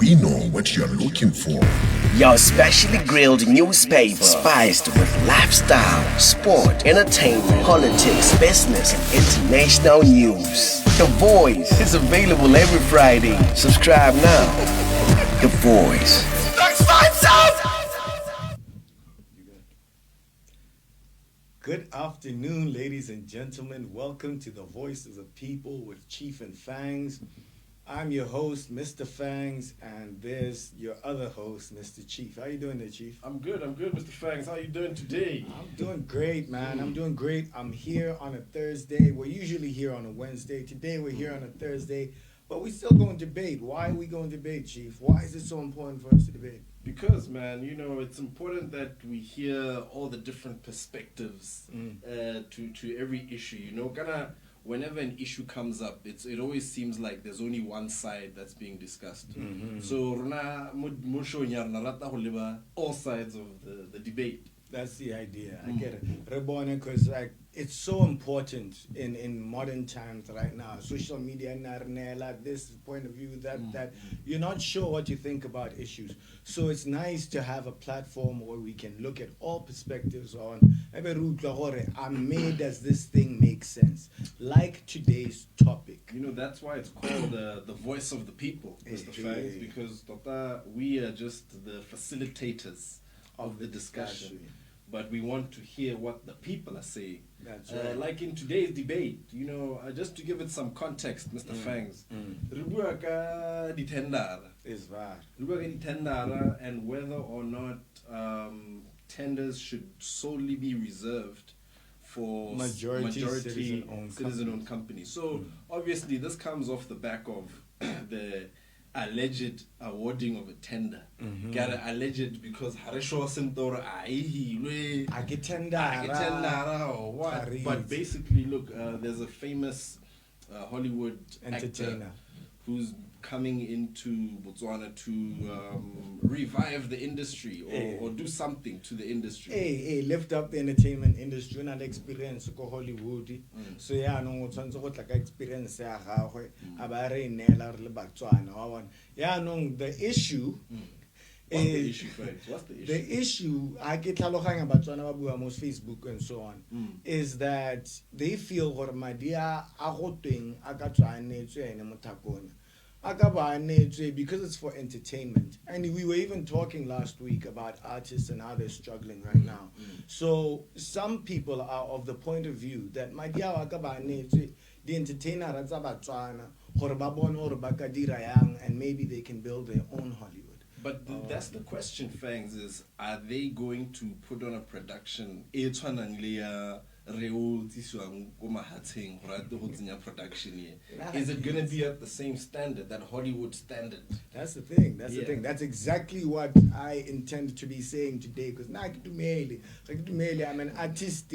we know what you're looking for. Your specially grilled newspaper, spiced with lifestyle, sport, entertainment, politics, business, and international news. The Voice is available every Friday. Subscribe now. The Voice. Good afternoon, ladies and gentlemen. Welcome to the Voice of the People with Chief and Fangz. I'm your host, Mr. Fangz, and there's your other host, Mr. Chief. How you doing there, Chief? I'm good, Mr. Fangz. How you doing today? I'm doing great, man. I'm doing great. I'm here on a Thursday. We're usually here on a Wednesday. Today we're here on a Thursday, but we still going to debate. Why are we going to debate, Chief? Why is it so important for us to debate? Because, man, it's important that we hear all the different perspectives to every issue. Whenever an issue comes up, it always seems like there's only one side that's being discussed. So, all sides of the debate. That's the idea. I get it. Reborn, because it's so important in modern times right now. Social media, this point of view, that you're not sure what you think about issues. So it's nice to have a platform where we can look at all perspectives on does this thing make sense? Like today's topic. That's why it's called the Voice of the People, Mr. Fangz, because we are just the facilitators of the discussion. But we want to hear what the people are saying. That's right. Like in today's debate, just to give it some context, Mr. Fangz, and whether or not tenders should solely be reserved for majority citizen-owned companies. So obviously this comes off the back of the alleged awarding of a tender. Alleged because Haresho Sentor But basically, look, there's a famous Hollywood entertainer actor who's coming into Botswana to revive the industry or do something to the industry. Hey, lift up the entertainment industry and experience ko Hollywood. So no tshwantse go experience ya gagwe a ba re inela re le Batswana the issue What's the issue, friends? What's the issue? The issue, I get Batswana ba bua most Facebook and so on, is that they feel gore madia a go tweng a ka tshwanetswe ene mothakona. Because it's for entertainment. And we were even talking last week about artists and how they're struggling right now. So some people are of the point of view that the entertainer and maybe they can build their own Hollywood. But that's the question, Fangz, is are they going to put on a production production here? Is it going to be at the same standard, that Hollywood standard? That's the thing. The thing. That's exactly what I intend to be saying today. Because I'm an artist.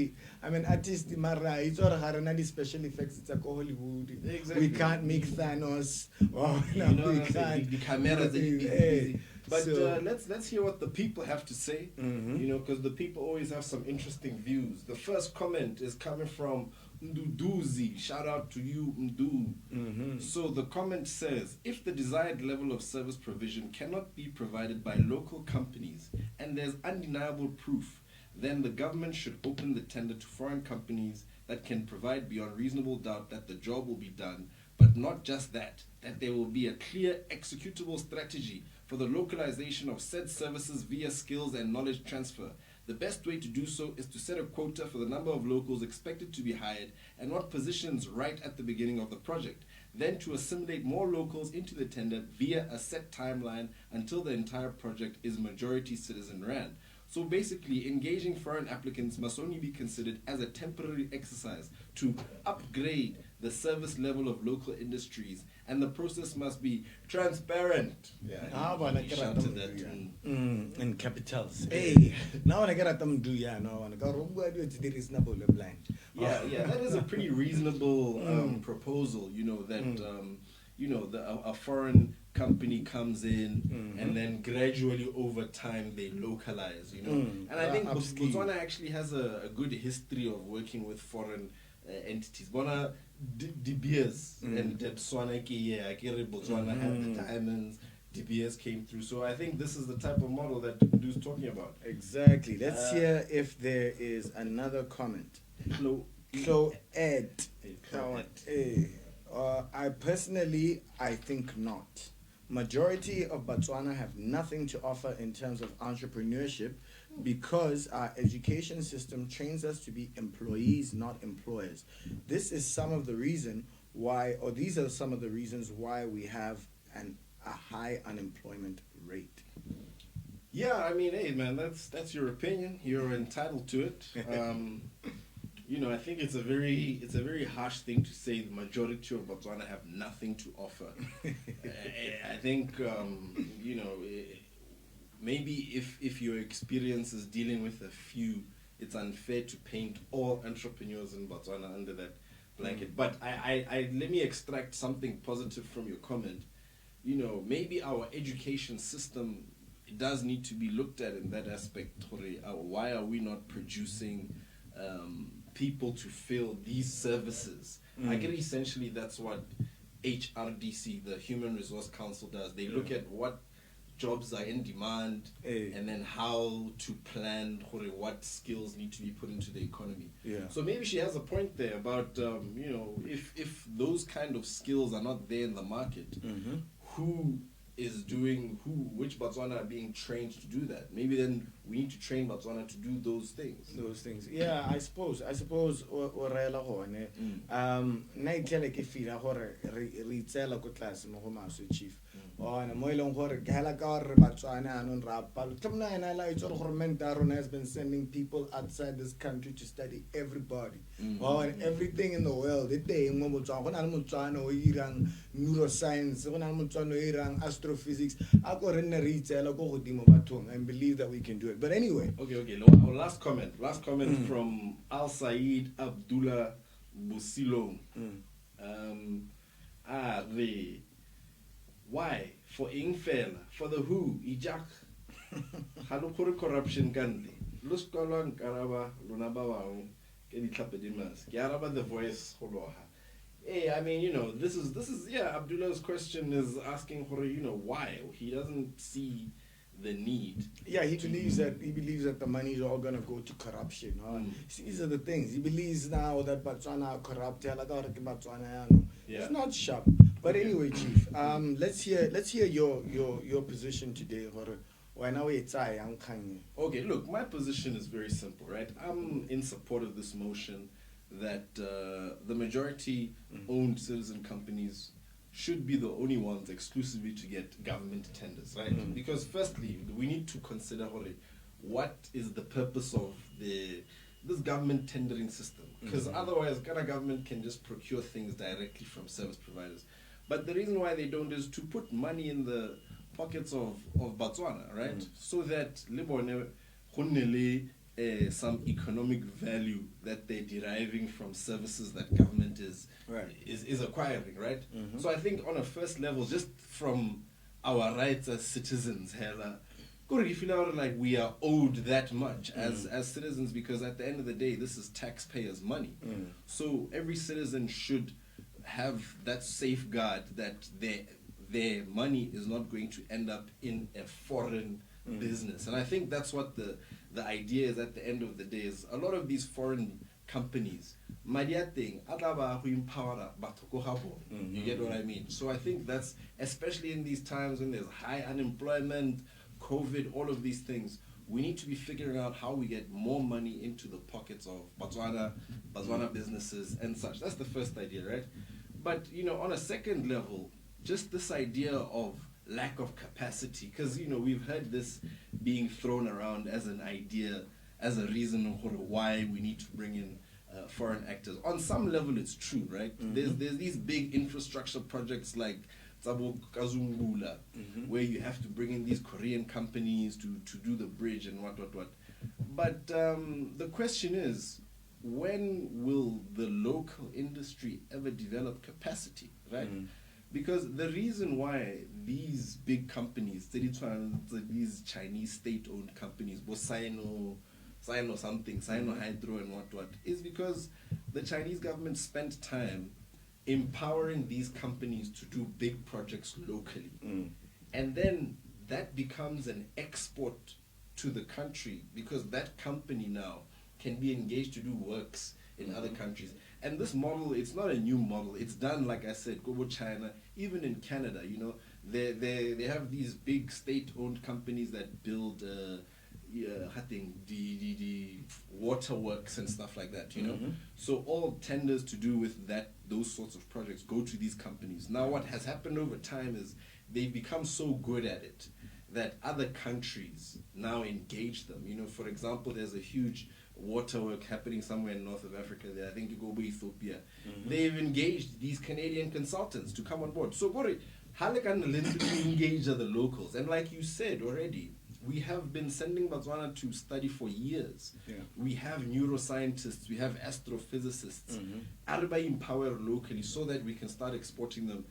Mara. It's all harana special effects. It's like Hollywood. Exactly. We can't make Thanos. We can't. The cameras. But let's hear what the people have to say, because the people always have some interesting views. The first comment is coming from Nduduzi. Shout out to you, Ndu. So the comment says, if the desired level of service provision cannot be provided by local companies and there's undeniable proof, then the government should open the tender to foreign companies that can provide beyond reasonable doubt that the job will be done, but not just that there will be a clear executable strategy for the localization of said services via skills and knowledge transfer. The best way to do so is to set a quota for the number of locals expected to be hired and what positions right at the beginning of the project, then to assimilate more locals into the tender via a set timeline until the entire project is majority citizen rand. So basically, engaging foreign applicants must only be considered as a temporary exercise to upgrade the service level of local industries, and the process must be transparent. Shout to that in capitals. Hey, now when I get at them, reasonable blind. That is a pretty reasonable proposal. A foreign company comes in and then gradually over time they localize. And I think Botswana actually has a good history of working with foreign entities. Bona De Beers and Botswana have the diamonds. DBS came through. So I think this is the type of model that Du's talking about. Exactly. Let's hear if there is another comment. So Ed, I personally, I think not. Majority of Botswana have nothing to offer in terms of entrepreneurship because our education system trains us to be employees, not employers. This is some of the reason why, or these are some of the reasons why we have a high unemployment rate. Yeah, I mean, hey man, that's your opinion. You're entitled to it. I think it's a very harsh thing to say the majority of Botswana have nothing to offer. I think maybe if your experience is dealing with a few, it's unfair to paint all entrepreneurs in Botswana under that blanket. But I let me extract something positive from your comment. Maybe our education system does need to be looked at in that aspect. Why are we not producing people to fill these services? I get essentially that's what HRDC, the Human Resource Council, does. They look at what jobs are in demand and then how to plan what skills need to be put into the economy. So maybe she has a point there about if those kind of skills are not there in the market, which Botswana are being trained to do that? Maybe then we need to train Botswana to do those things. Yeah, I suppose o rela gone nna itlele ke fila gore re itsela ko class mo go maso chief ona mo ileng gore ke hela ka gore Botswana anon ra palo tlamna ena la itse gore government has been sending people outside this country to study everybody and everything in the world it teng mo Botswana go na le Motswana o irang neuroscience go na le Motswana o irang astrophysics a go re nne re itsela go godimo bathong and believe that we can do it. But anyway, okay, our last comment from Al Said Abdullah Busilo. Why for Ingfel for the who Ijak halukuru corruption kandi luskolan karaba lunabawa ke ditlapedimas ke araba the voice holoha. Hey, I mean, this is Abdullah's question is asking for why he doesn't see the need. Yeah, he believes that the money is all gonna go to corruption. See, these are the things. He believes now that Botswana are corrupt. It's not sharp. But anyway, Chief, let's hear your position today. Okay, look, my position is very simple, right? I'm in support of this motion that the majority-owned citizen companies should be the only ones exclusively to get government tenders, right? Because firstly, we need to consider what is the purpose of this government tendering system. Because otherwise, Ghana government can just procure things directly from service providers. But the reason why they don't is to put money in the pockets of Botswana, right? So that some economic value that they're deriving from services that government is acquiring, right? So I think on a first level, just from our rights as citizens, you feel like we are owed that much as citizens, because at the end of the day, this is taxpayers' money. So every citizen should have that safeguard that their money is not going to end up in a foreign business. And I think that's what the idea is at the end of the day, is a lot of these foreign companies, you get what I mean? So I think that's, especially in these times when there's high unemployment, COVID, all of these things, we need to be figuring out how we get more money into the pockets of Botswana businesses and such. That's the first idea, right? But, on a second level, just this idea of lack of capacity, because we've heard this being thrown around as an idea, as a reason why we need to bring in foreign actors. On some level, it's true, right? There's these big infrastructure projects like Tsabo Kazungula, where you have to bring in these Korean companies to do the bridge and what. But the question is, when will the local industry ever develop capacity, right? Because the reason why these big companies, these Chinese state-owned companies, Sino Hydro and what, is because the Chinese government spent time empowering these companies to do big projects locally. and then that becomes an export to the country, because that company now can be engaged to do works in other countries. And this model, it's not a new model. It's done, like I said, go China, even in Canada. You know, they have these big state-owned companies that build the waterworks and stuff like that, you know. So all tenders to do with those sorts of projects go to these companies. Now what has happened over time is they've become so good at it that other countries now engage them. You know, for example, there's a huge waterwork happening somewhere in north of Africa there. I think you go to Ethiopia. They've engaged these Canadian consultants to come on board. So how can engage the locals? And like you said already, we have been sending Botswana to study for years. We have neuroscientists, we have astrophysicists. Everybody empower locally so that we can start exporting them,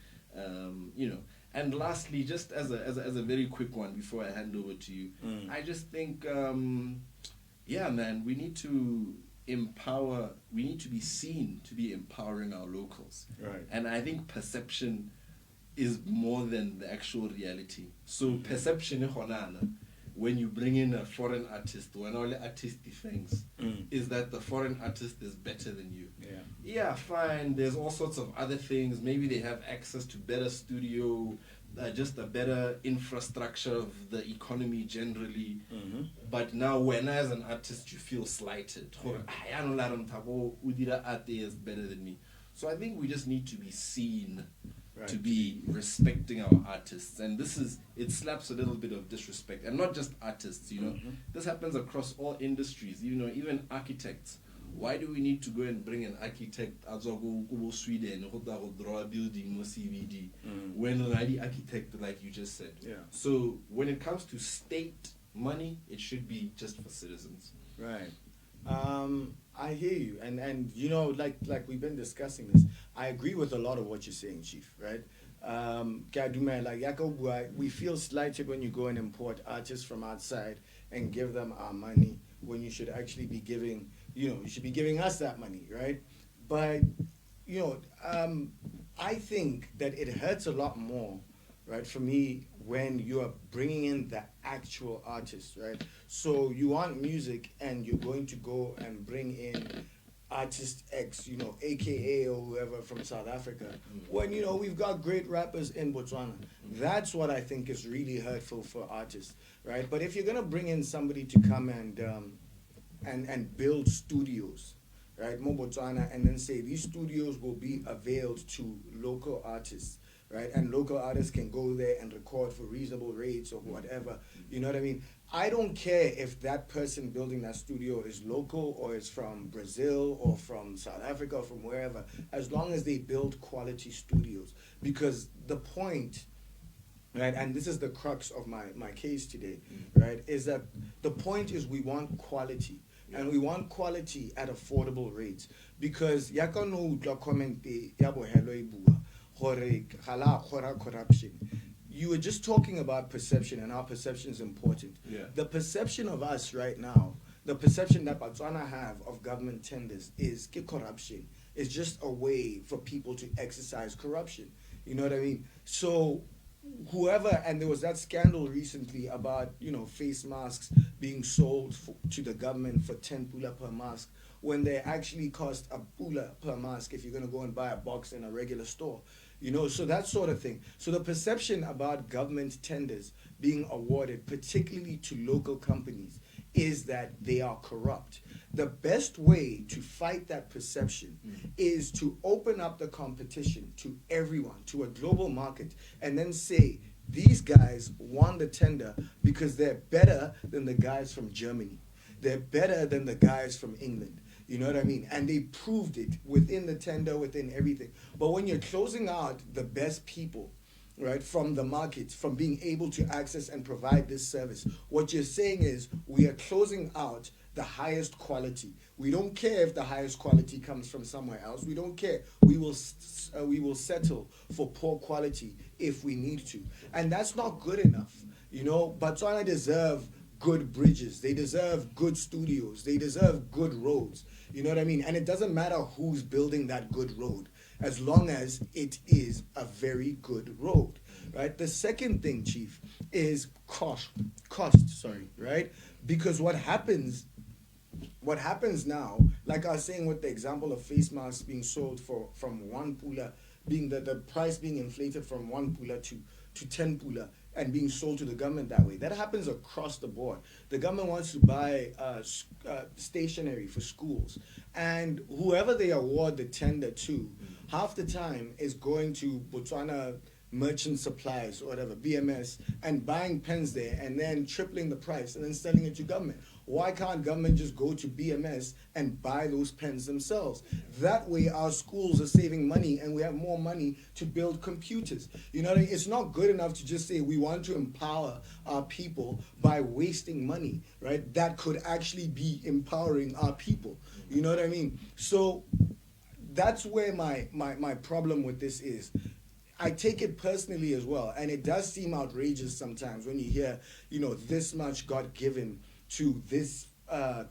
you know. And lastly, just as a very quick one before I hand over to you, I just think, yeah, man, we need to empower, we need to be seen to be empowering our locals. Right. And I think perception is more than the actual reality. So perception, when you bring in a foreign artist, when all the artist Fangz, is that the foreign artist is better than you. Yeah, fine. There's all sorts of other things. Maybe they have access to better studio, just a better infrastructure of the economy generally. But now, when as an artist, you feel slighted. Is better than me. So I think we just need to be seen. Right. To be respecting our artists, and it slaps a little bit of disrespect, and not just artists, you know. This happens across all industries, you know, even architects. Why do we need to go and bring an architect out of Sweden who draw a building or CVD when the architect, like you just said? So when it comes to state money, it should be just for citizens. Right. I hear you, and you know, like we've been discussing this. I agree with a lot of what you're saying, Chief. Right? We feel slighted when you go and import artists from outside and give them our money when you should actually be giving, you know, you should be giving us that money, right? But you know, I think that it hurts a lot more, right, for me when you are bringing in the actual artist, right? So you want music and you're going to go and bring in artist X, you know, AKA or whoever from South Africa, when, you know, we've got great rappers in Botswana. That's what I think is really hurtful for artists, right? But if you're going to bring in somebody to come and build studios, right, Mo Botswana, and then say these studios will be availed to local artists, right? And local artists can go there and record for reasonable rates or whatever. You know what I mean? I don't care if that person building that studio is local or is from Brazil or from South Africa or from wherever, as long as they build quality studios. Because the point, right, and this is the crux of my case today, right, is that the point is we want quality. And we want quality at affordable rates. Because corruption. You were just talking about perception, and our perception is important. The perception of us right now, the perception that Botswana have of government tenders is corruption. It's just a way for people to exercise corruption. You know what I mean? So whoever, and there was that scandal recently about, you know, face masks being sold to the government for 10 pula per mask, when they actually cost a pula per mask if you're going to go and buy a box in a regular store. You know, so that sort of thing. So the perception about government tenders being awarded, particularly to local companies, is that they are corrupt. The best way to fight that perception is to open up the competition to everyone, to a global market, and then say, these guys won the tender because they're better than the guys from Germany. They're better than the guys from England. You know what I mean? And they proved it within the tender, within everything. But when you're closing out the best people, right, from the market, from being able to access and provide this service, what you're saying is we are closing out the highest quality. We don't care if the highest quality comes from somewhere else. We don't care. We will settle for poor quality if we need to. And that's not good enough. You know, Botswana deserve good bridges. They deserve good studios. They deserve good roads. You know what I mean? And it doesn't matter who's building that good road, as long as it is a very good road, right? The second thing, Chief, is cost, sorry, right? Because what happens now, like I was saying with the example of face masks being sold from one pula, being the price being inflated from one pula to 10 pula and being sold to the government that way. That happens across the board. The government wants to buy stationery for schools, and whoever they award the tender to, half the time is going to Botswana Merchant Supplies or whatever, BMS, and buying pens there and then tripling the price and then selling it to government. Why can't government just go to BMS and buy those pens themselves? That way our schools are saving money and we have more money to build computers. You know what I mean? It's not good enough to just say we want to empower our people by wasting money, right? That could actually be empowering our people. You know what I mean? So that's where my problem with this is. I take it personally as well, and it does seem outrageous sometimes when you hear, this much got given to this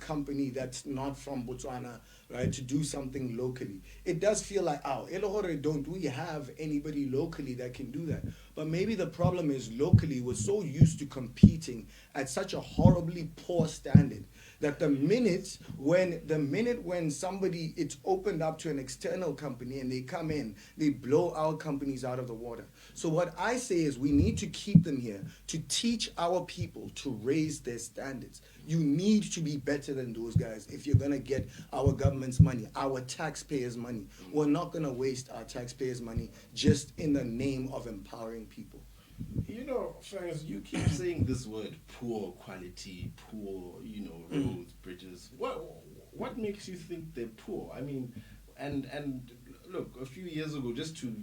company that's not from Botswana, right, to do something locally. It does feel like, don't we have anybody locally that can do that? But maybe the problem is locally we're so used to competing at such a horribly poor standard that the minute when somebody, it's opened up to an external company and they come in, they blow our companies out of the water. So what I say is we need to keep them here to teach our people to raise their standards. You need to be better than those guys if you're going to get our government's money, our taxpayers' money. We're not going to waste our taxpayers' money just in the name of empowering people. Fangz, you keep saying this word, poor quality, poor, roads, bridges. What makes you think they're poor? I mean, and look, a few years ago, just to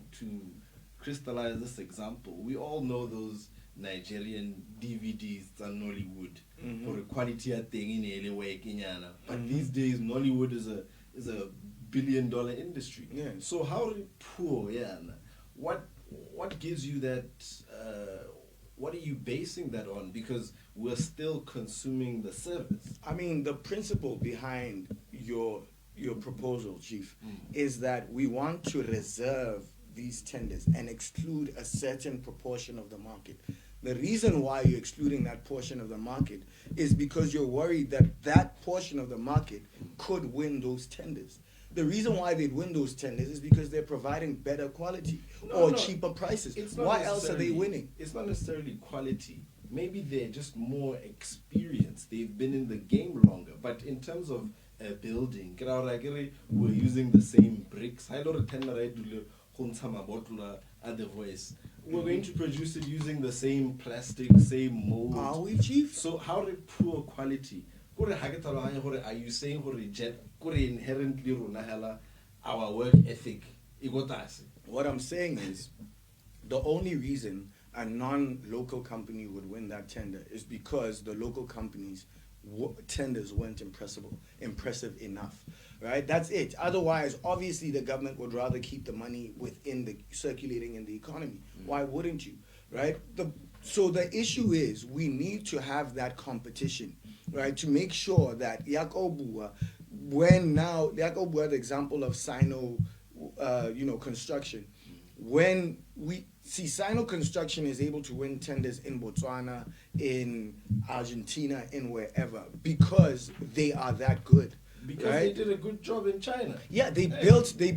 crystallize this example, we all know those Nigerian DVDs on Nollywood for the quality of thing in Kenyana. But these days, Nollywood is a billion-dollar industry. Yeah. So how poor? Yeah. What gives you that? What are you basing that on? Because we're still consuming the service. I mean, the principle behind your proposal, Chief, is that we want to reserve these tenders and exclude a certain proportion of the market. The reason why you're excluding that portion of the market is because you're worried that that portion of the market could win those tenders. The reason why they'd win those tenders is because they're providing better quality or cheaper prices. Why else are they winning? It's not necessarily quality. Maybe they're just more experienced. They've been in the game longer. But in terms of a building, we're using the same bricks. We're going to produce it using the same plastic, same mold. Are we, Chief? So how the poor quality? Are you saying inherently our work ethic? What I'm saying is the only reason a non-local company would win that tender is because the local companies' tenders weren't impressive enough, right? That's it. Otherwise, obviously, the government would rather keep the money circulating in the economy. Why wouldn't you, right? So the issue is we need to have that competition, right, to make sure that Yakobua, the example of Sino, construction, when we see Sino Construction is able to win tenders in Botswana, in Argentina, in wherever, because they are that good. Because right? they did a good job in China. Yeah, they built the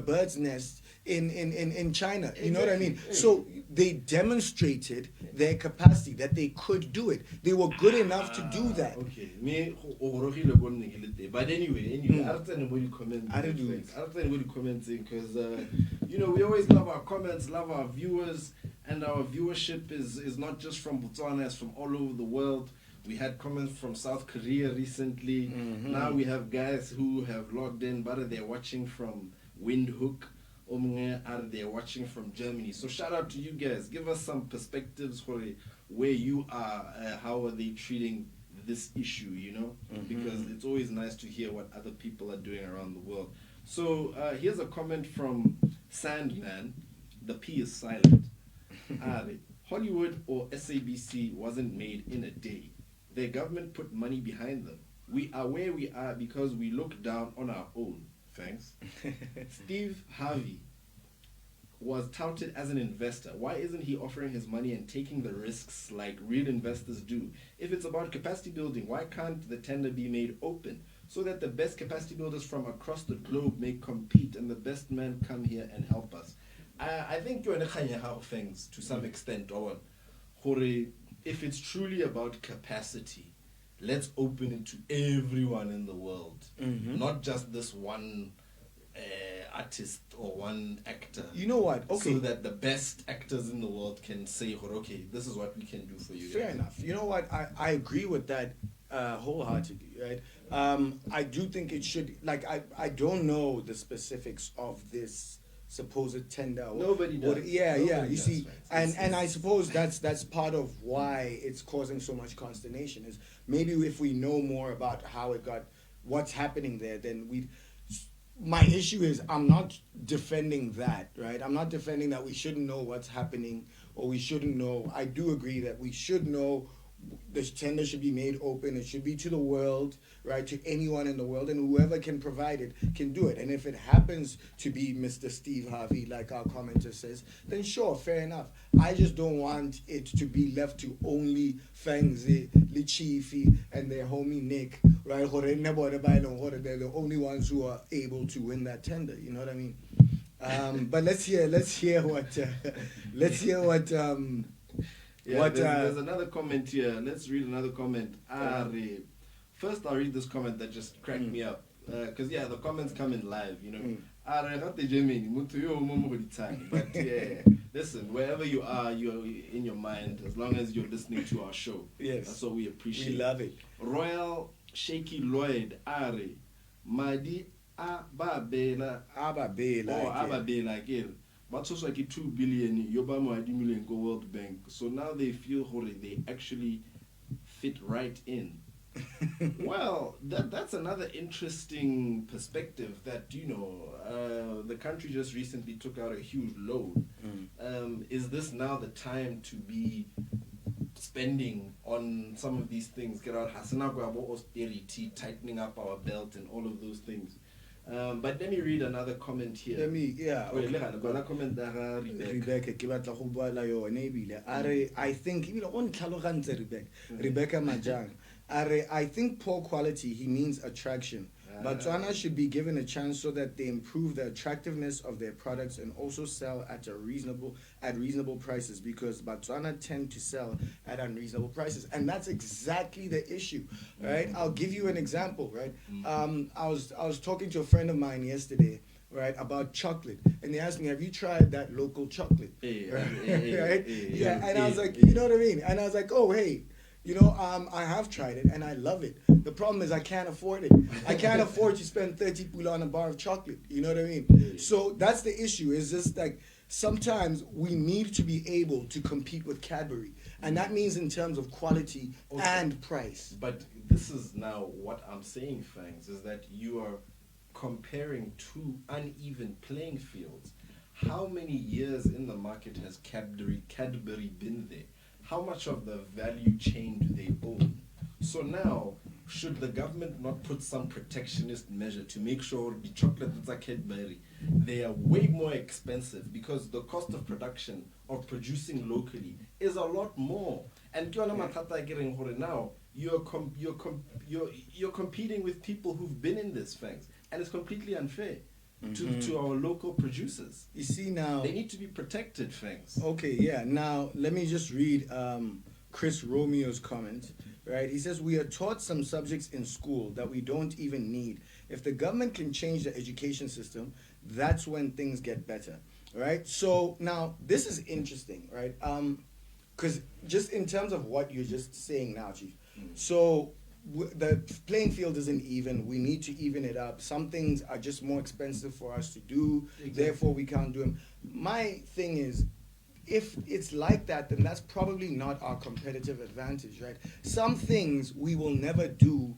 bird's nest in China. You know what I mean? So they demonstrated their capacity that they could do it. They were good enough to do that. Okay. But anyway, I don't know what you comment. I don't know what you commenting because we always love our comments, love our viewers, and our viewership is not just from Botswana, it's from all over the world. We had comments from South Korea recently. Now we have guys who have logged in, but they're watching from Windhoek. They're watching from Germany. So shout out to you guys. Give us some perspectives for where you are. How are they treating this issue, Because it's always nice to hear what other people are doing around the world. So here's a comment from Sandman. The P is silent. Hollywood or SABC wasn't made in a day. Their government put money behind them. We are where we are because we look down on our own. Thanks. Steve Harvey. was touted as an investor. Why isn't he offering his money and taking the risks like real investors do? If it's about capacity building, why can't the tender be made open so that the best capacity builders from across the globe may compete and the best men come here and help us? I think you're in a things to some extent, Owen. If it's truly about capacity, let's open it to everyone in the world, not just this one artist or one actor. You know what? Okay. So that the best actors in the world can say, okay, this is what we can do for you. Fair enough. You know what? I agree with that wholeheartedly, right? I do think it should, like, I don't know the specifics of this supposed tender. Nobody does. You see, and I suppose that's part of why it's causing so much consternation, is maybe if we know more about how it got, what's happening there, then we'd. My issue is I'm not defending that, right? I'm not defending that we shouldn't know what's happening or we shouldn't know. I do agree that we should know the tender should be made open. It should be to the world, right? To anyone in the world, and whoever can provide it can do it. And if it happens to be Mr. Steve Harvey, like our commenter says, then sure, fair enough. I just don't want it to be left to only Fangz, Lichifi, and their homie Nick, right? They're the only ones who are able to win that tender. You know what I mean? But let's hear what. There's another comment here. Let's read another comment. First, I'll read this comment that just cracked me up. Because, the comments come in live, you know. But, listen, wherever you are, you're in your mind, as long as you're listening to our show. Yes. That's what we appreciate. We love it. Royal Shaky Lloyd, Madi Ababela. Ababela again. But also like 2 billion, Yobama 1 million go World Bank. So now they feel they actually fit right in. Well, that's another interesting perspective that, the country just recently took out a huge loan. Is this now the time to be spending on some of these things? Get out austerity, tightening up our belt and all of those things. But let me read another comment here. Rebecca. I think, Rebecca Majang. I think poor quality, he means attraction. Botswana should be given a chance so that they improve the attractiveness of their products and also sell at reasonable prices, because Botswana tend to sell at unreasonable prices, and that's exactly the issue, right? I'll give you an example, right? I was talking to a friend of mine yesterday, right, about chocolate, and they asked me, "Have you tried that local chocolate?" Right? Yeah, and I was like, you know what I mean? And I was like, oh, hey. I have tried it and I love it. The problem is I can't afford it. I can't afford to spend 30 pula on a bar of chocolate. You know what I mean? So that's the issue. Is just like sometimes we need to be able to compete with Cadbury. And that means in terms of quality and price. But this is now what I'm saying, Fangz, is that you are comparing two uneven playing fields. How many years in the market has Cadbury been there? How much of the value chain do they own? So now, should the government not put some protectionist measure to make sure the chocolate that's a Cadbury, they are way more expensive, because the cost of production of producing locally is a lot more. And now you're competing with people who've been in this things, and it's completely unfair. To our local producers. You see now... They need to be protected, Fangz. Okay, yeah. Now, let me just read Chris Romeo's comment, right? He says, we are taught some subjects in school that we don't even need. If the government can change the education system, that's when things get better, right? So, now, this is interesting, right? Because just in terms of what you're just saying now, Chief. So... the playing field isn't even. We need to even it up. Some things are just more expensive for us to do. Exactly. Therefore, we can't do them. My thing is, if it's like that, then that's probably not our competitive advantage, right? Some things we will never do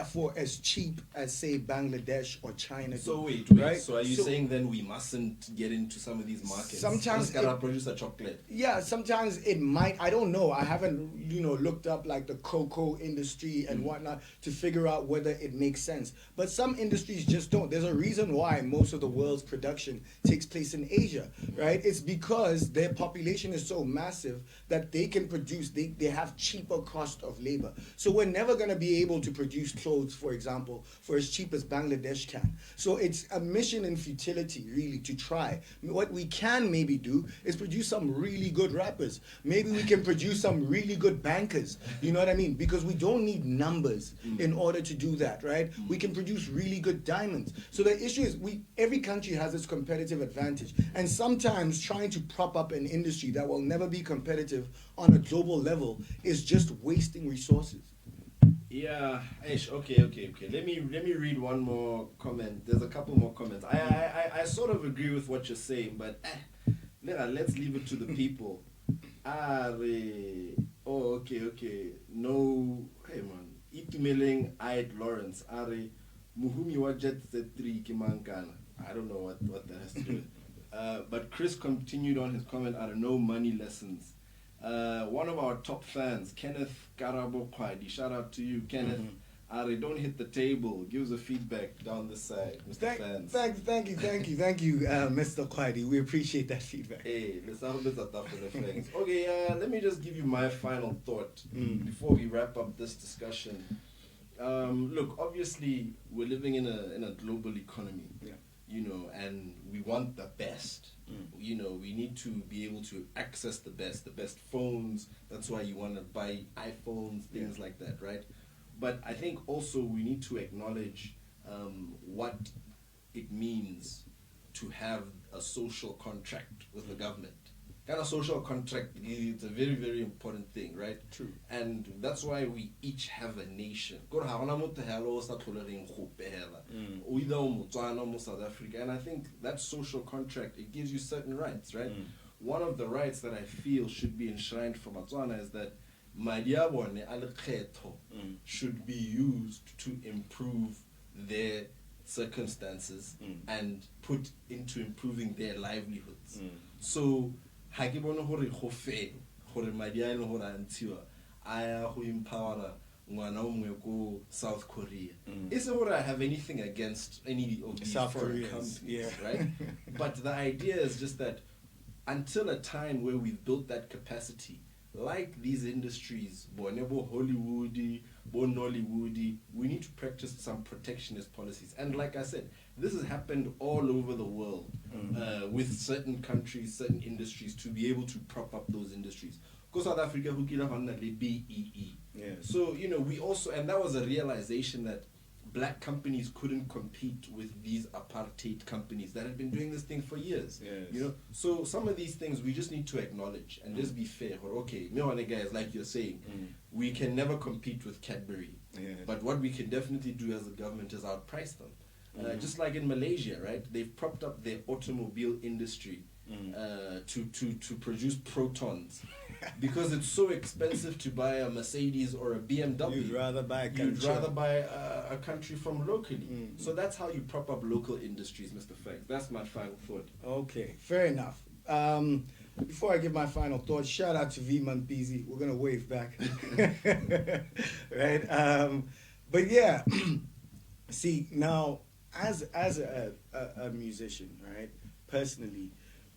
for as cheap as, say, Bangladesh or China. So wait. right? So are you saying then we mustn't get into some of these markets? Sometimes gotta produce a chocolate. Yeah, sometimes it might. I don't know. I haven't, looked up like the cocoa industry and whatnot to figure out whether it makes sense. But some industries just don't. There's a reason why most of the world's production takes place in Asia, right? It's because their population is so massive that they can produce. They have cheaper cost of labor. So we're never going to be able to produce clothes, for example, for as cheap as Bangladesh can. So it's a mission in futility, really, to try. What we can maybe do is produce some really good rappers. Maybe we can produce some really good bankers. You know what I mean? Because we don't need numbers in order to do that, right? We can produce really good diamonds. So the issue is every country has its competitive advantage. And sometimes trying to prop up an industry that will never be competitive on a global level is just wasting resources. Yeah, okay. Let me read one more comment. There's a couple more comments. I sort of agree with what you're saying, but let's leave it to the people. Okay. No, hey man. Itumeling Ait Lawrence. Muhumi wajet Z3 Kimankana. I don't know what that has to do with. But Chris continued on his comment. No money lessons. One of our top fans, Kenneth Karabo Kwadi, shout out to you, Kenneth. Don't hit the table. Gives a feedback down this side, Mr. Fans. Thank you, Mr. Kwadi. We appreciate that feedback. Hey, let's have a bit of stuff for the flags. Okay, let me just give you my final thought before we wrap up this discussion. Look, obviously, we're living in a global economy. Yeah. And we want the best. We need to be able to access the best phones. That's why you want to buy iPhones, things like that, right? But I think also we need to acknowledge what it means to have a social contract with the government. Kind of social contract, it's a very, very important thing, right? True. And that's why we each have a nation. South Africa. And I think that social contract, it gives you certain rights, right? One of the rights that I feel should be enshrined for Botswana is that Madiabone Alekheto should be used to improve their circumstances and put into improving their livelihoods. So ha ke bone hore go fe gore madi a ile hore a ntshiwa a ya go empower ngwana o mongwe ko South Korea. It's not that I have anything against any of these South foreign Koreans, companies, right? But the idea is just that until a time where we've built that capacity, like these industries, bo Hollywoody, bo Nollywoody, we need to practice some protectionist policies. And like I said, this has happened all over the world with certain countries, certain industries, to be able to prop up those industries. Because South Africa, who BEE. Yes. So, we also, and that was a realization that black companies couldn't compete with these apartheid companies that had been doing this thing for years. Yes. So some of these things we just need to acknowledge and just be fair. Or okay, guys, like you're saying, we can never compete with Cadbury. But what we can definitely do as a government is outprice them. Just like in Malaysia, right? They've propped up their automobile industry to produce protons. Because it's so expensive to buy a Mercedes or a BMW. You'd rather buy a country. You'd rather buy a country from locally. So that's how you prop up local industries, Mr. Fangz. That's my final thought. Okay, fair enough. Before I give my final thought, shout out to V Mampizi. We're gonna wave back, right? But yeah, see now, as a musician, right? Personally,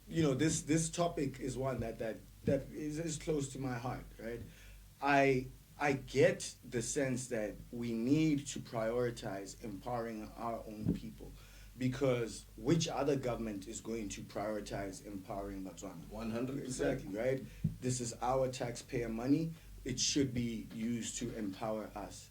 this topic is one that is close to my heart, right? I get the sense that we need to prioritize empowering our own people, because which other government is going to prioritize empowering Botswana? 100%. Exactly, right? This is our taxpayer money. It should be used to empower us.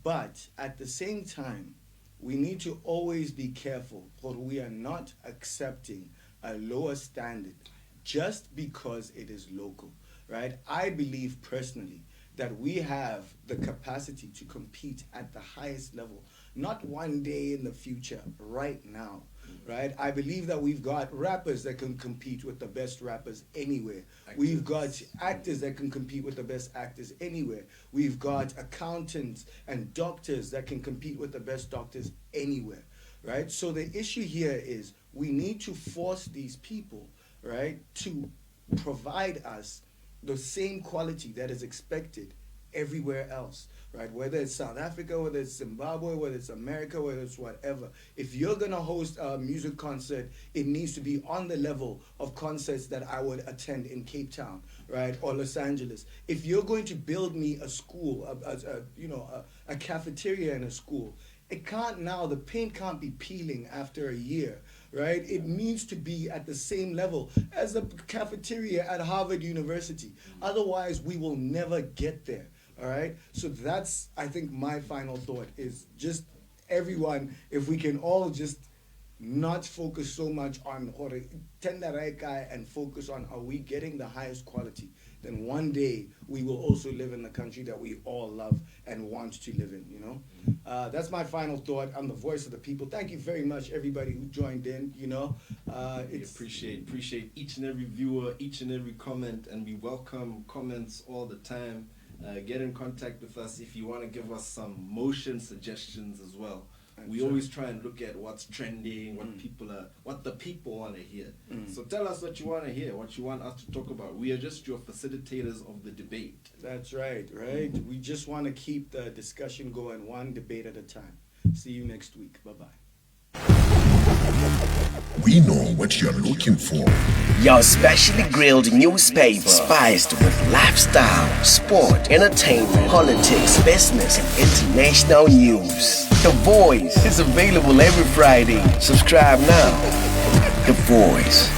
But at the same time, we need to always be careful that we are not accepting a lower standard just because it is local, right? I believe personally that we have the capacity to compete at the highest level, not one day in the future, right now. right? I believe that we've got rappers that can compete with the best rappers anywhere. We've got actors that can compete with the best actors anywhere. We've got accountants and doctors that can compete with the best doctors anywhere, right? So the issue here is we need to force these people, right, to provide us the same quality that is expected everywhere else, right? Whether it's South Africa, whether it's Zimbabwe, whether it's America, whether it's whatever. If you're gonna host a music concert, it needs to be on the level of concerts that I would attend in Cape Town, right, or Los Angeles. If you're going to build me a school, a cafeteria in a school, it can't now, the paint can't be peeling after a year, right? It needs to be at the same level as the cafeteria at Harvard University. Otherwise, we will never get there. All right, so that's, I think, my final thought is just everyone, if we can all just not focus so much on tendarekai and focus on are we getting the highest quality, then one day we will also live in the country that we all love and want to live in, you know? That's my final thought. I'm the voice of the people. Thank you very much, everybody who joined in, you know? We appreciate each and every viewer, each and every comment, and we welcome comments all the time. Get in contact with us if you want to give us some motion suggestions as well. We always try and look at what's trending, what the people want to hear. So tell us what you want to hear, what you want us to talk about. We are just your facilitators of the debate. That's right, right? We just want to keep the discussion going one debate at a time. See you next week. Bye-bye. We know what you're looking for. Your specially grilled newspaper, spiced with lifestyle, sport, entertainment, politics, business, and international news. The Voice is available every Friday. Subscribe now. The Voice.